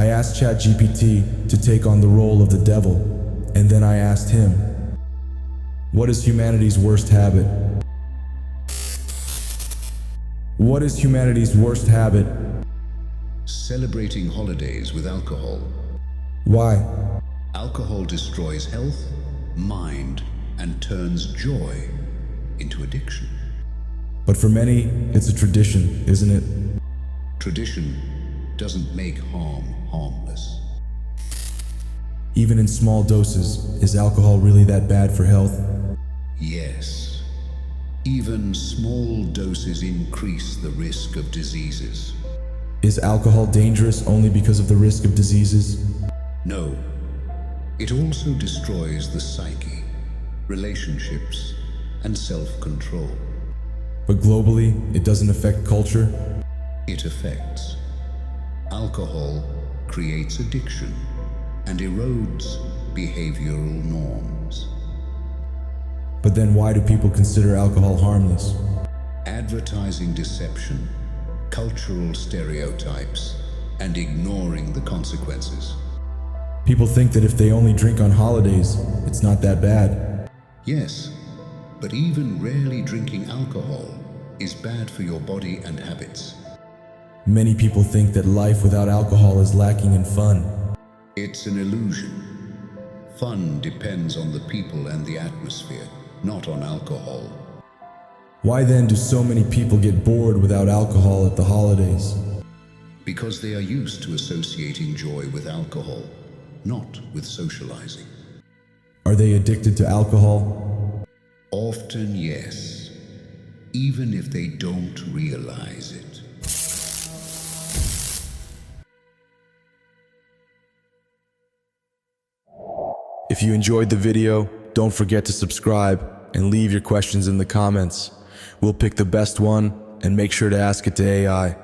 I asked ChatGPT to take on the role of the devil, and then I asked him, what is humanity's worst habit? What is humanity's worst habit? Celebrating holidays with alcohol. Why? Alcohol destroys health, mind, and turns joy into addiction. But for many, it's a tradition, isn't it? Tradition doesn't make harm harmless. Even in small doses, is alcohol really that bad for health? Yes. Even small doses increase the risk of diseases. Is alcohol dangerous only because of the risk of diseases? No. It also destroys the psyche, relationships, and self-control. But globally, it doesn't affect culture? It affects. Alcohol creates addiction and erodes behavioral norms. But then why do people consider alcohol harmless? Advertising deception, cultural stereotypes, and ignoring the consequences. People think that if they only drink on holidays, it's not that bad. Yes, but even rarely drinking alcohol is bad for your body and habits. Many people think that life without alcohol is lacking in fun. It's an illusion. Fun depends on the people and the atmosphere, not on alcohol. Why then do so many people get bored without alcohol at the holidays? Because they are used to associating joy with alcohol, not with socializing. Are they addicted to alcohol? Often, yes, even if they don't realize it. If you enjoyed the video, don't forget to subscribe and leave your questions in the comments. We'll pick the best one and make sure to ask it to AI.